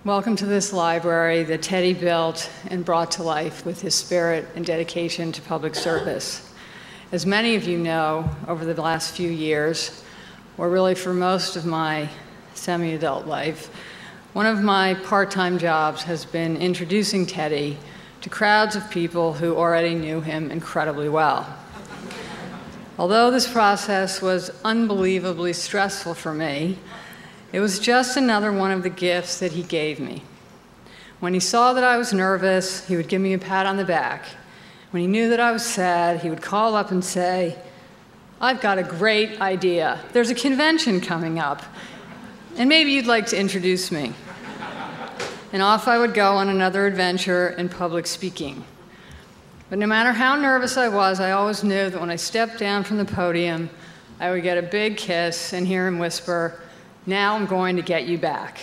Welcome to this library that Teddy built and brought to life with his spirit and dedication to public service. As many of you know, over the last few years, or really for most of my semi-adult life, one of my part-time jobs has been introducing Teddy to crowds of people who already knew him incredibly well. Although this process was unbelievably stressful for me, it was just another one of the gifts that he gave me. When he saw that I was nervous, he would give me a pat on the back. When he knew that I was sad, he would call up and say, "I've got a great idea. There's a convention coming up, and maybe you'd like to introduce me." And off I would go on another adventure in public speaking. But no matter how nervous I was, I always knew that when I stepped down from the podium, I would get a big kiss and hear him whisper, "Now I'm going to get you back."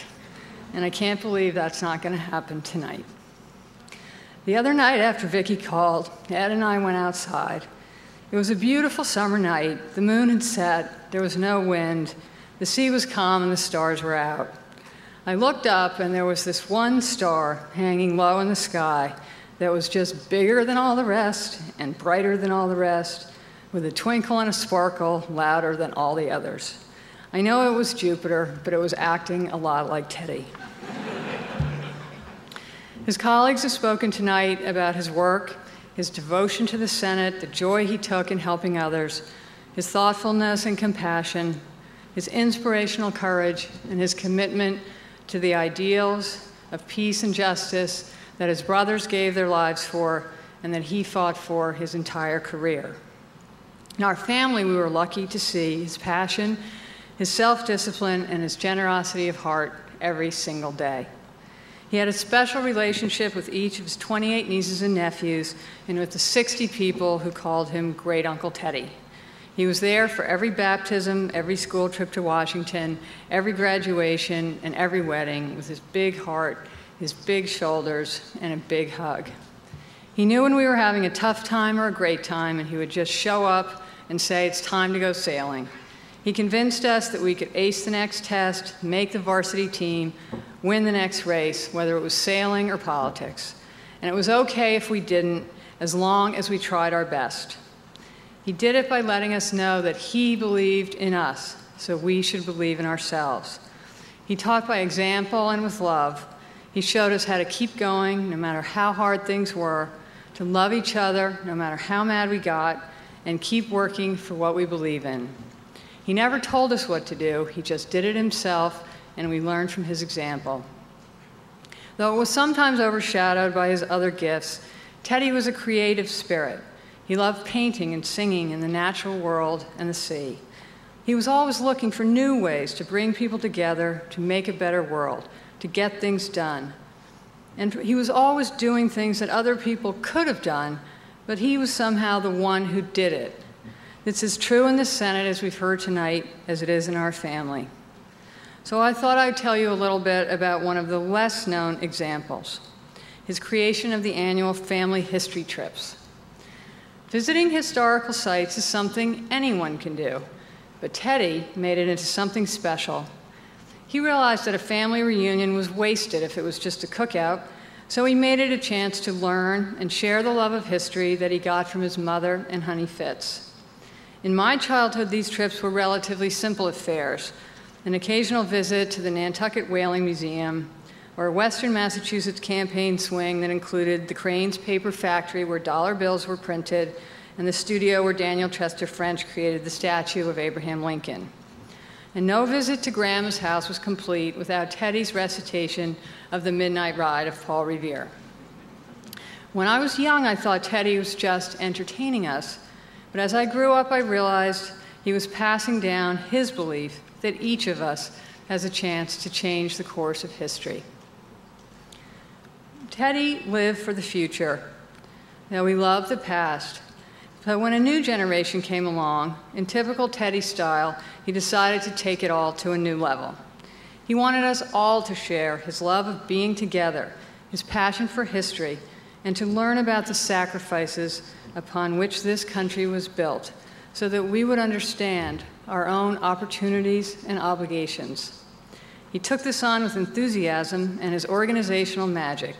And I can't believe that's not going to happen tonight. The other night after Vicki called, Ed and I went outside. It was a beautiful summer night. The moon had set, there was no wind, the sea was calm, and the stars were out. I looked up, and there was this one star hanging low in the sky that was just bigger than all the rest and brighter than all the rest, with a twinkle and a sparkle louder than all the others. I know it was Jupiter, but it was acting a lot like Teddy. His colleagues have spoken tonight about his work, his devotion to the Senate, the joy he took in helping others, his thoughtfulness and compassion, his inspirational courage, and his commitment to the ideals of peace and justice that his brothers gave their lives for and that he fought for his entire career. In our family, we were lucky to see his passion, his self-discipline, and his generosity of heart every single day. He had a special relationship with each of his 28 nieces and nephews and with the 60 people who called him Great Uncle Teddy. He was there for every baptism, every school trip to Washington, every graduation, and every wedding with his big heart, his big shoulders, and a big hug. He knew when we were having a tough time or a great time, and he would just show up and say, "It's time to go sailing." He convinced us that we could ace the next test, make the varsity team, win the next race, whether it was sailing or politics. And it was okay if we didn't, as long as we tried our best. He did it by letting us know that he believed in us, so we should believe in ourselves. He taught by example and with love. He showed us how to keep going no matter how hard things were, to love each other no matter how mad we got, and keep working for what we believe in. He never told us what to do, he just did it himself, and we learned from his example. Though it was sometimes overshadowed by his other gifts, Teddy was a creative spirit. He loved painting and singing in the natural world and the sea. He was always looking for new ways to bring people together, to make a better world, to get things done. And he was always doing things that other people could have done, but he was somehow the one who did it. This is true in the Senate, as we've heard tonight, as it is in our family. So I thought I'd tell you a little bit about one of the less-known examples, his creation of the annual family history trips. Visiting historical sites is something anyone can do, but Teddy made it into something special. He realized that a family reunion was wasted if it was just a cookout, so he made it a chance to learn and share the love of history that he got from his mother and Honey Fitz. In my childhood, these trips were relatively simple affairs, an occasional visit to the Nantucket Whaling Museum, or a Western Massachusetts campaign swing that included the Crane's paper factory where dollar bills were printed, and the studio where Daniel Chester French created the statue of Abraham Lincoln. And no visit to Grandma's house was complete without Teddy's recitation of the Midnight Ride of Paul Revere. When I was young, I thought Teddy was just entertaining us, but as I grew up, I realized he was passing down his belief that each of us has a chance to change the course of history. Teddy lived for the future. Now, we love the past, but when a new generation came along, in typical Teddy style, he decided to take it all to a new level. He wanted us all to share his love of being together, his passion for history, and to learn about the sacrifices upon which this country was built, so that we would understand our own opportunities and obligations. He took this on with enthusiasm and his organizational magic,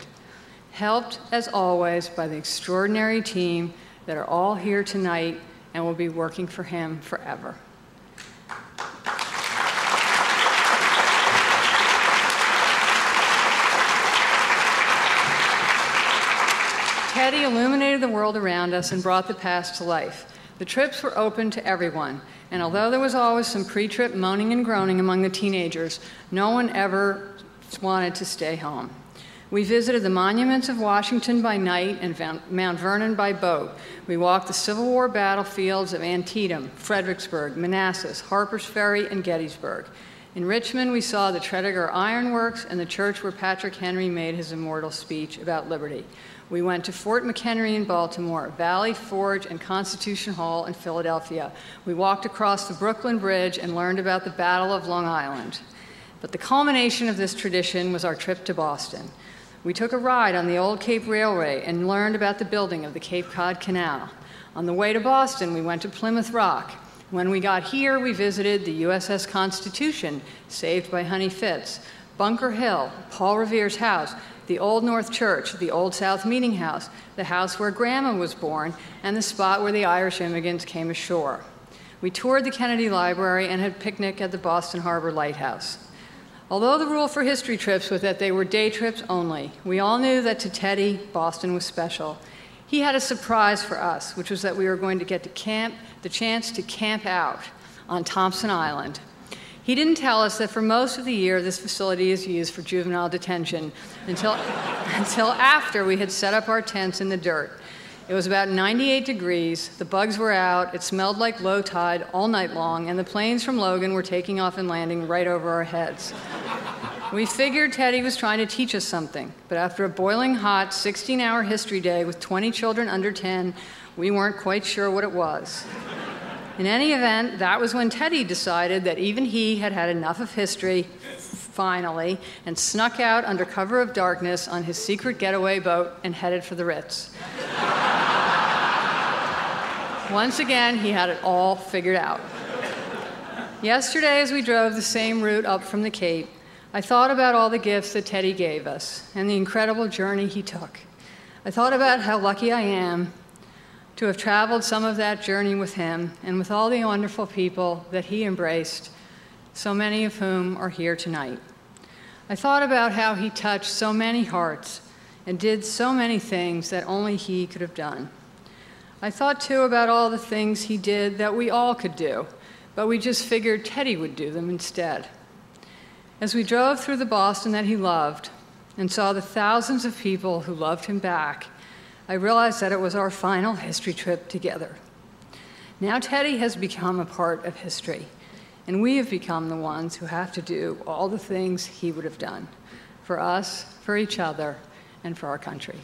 helped, as always, by the extraordinary team that are all here tonight and will be working for him forever. Teddy illuminated the world around us and brought the past to life. The trips were open to everyone, and although there was always some pre-trip moaning and groaning among the teenagers, no one ever wanted to stay home. We visited the monuments of Washington by night and Mount Vernon by boat. We walked the Civil War battlefields of Antietam, Fredericksburg, Manassas, Harper's Ferry, and Gettysburg. In Richmond, we saw the Tredegar Iron Works and the church where Patrick Henry made his immortal speech about liberty. We went to Fort McHenry in Baltimore, Valley Forge and Constitution Hall in Philadelphia. We walked across the Brooklyn Bridge and learned about the Battle of Long Island. But the culmination of this tradition was our trip to Boston. We took a ride on the old Cape Railway and learned about the building of the Cape Cod Canal. On the way to Boston, we went to Plymouth Rock. When we got here, we visited the USS Constitution, saved by Honey Fitz, Bunker Hill, Paul Revere's house, the Old North Church, the Old South Meeting House, the house where Grandma was born, and the spot where the Irish immigrants came ashore. We toured the Kennedy Library and had a picnic at the Boston Harbor Lighthouse. Although the rule for history trips was that they were day trips only, we all knew that to Teddy, Boston was special. He had a surprise for us, which was that we were going to get the chance to camp out on Thompson Island. He didn't tell us that for most of the year this facility is used for juvenile detention until after we had set up our tents in the dirt. It was about 98 degrees, the bugs were out, it smelled like low tide all night long, and the planes from Logan were taking off and landing right over our heads. We figured Teddy was trying to teach us something, but after a boiling hot 16-hour history day with 20 children under 10, we weren't quite sure what it was. In any event, that was when Teddy decided that even he had had enough of history, finally, and snuck out under cover of darkness on his secret getaway boat and headed for the Ritz. Once again, he had it all figured out. Yesterday, as we drove the same route up from the Cape, I thought about all the gifts that Teddy gave us and the incredible journey he took. I thought about how lucky I am to have traveled some of that journey with him and with all the wonderful people that he embraced, so many of whom are here tonight. I thought about how he touched so many hearts and did so many things that only he could have done. I thought, too, about all the things he did that we all could do, but we just figured Teddy would do them instead. As we drove through the Boston that he loved and saw the thousands of people who loved him back, I realized that it was our final history trip together. Now Teddy has become a part of history, and we have become the ones who have to do all the things he would have done for us, for each other, and for our country.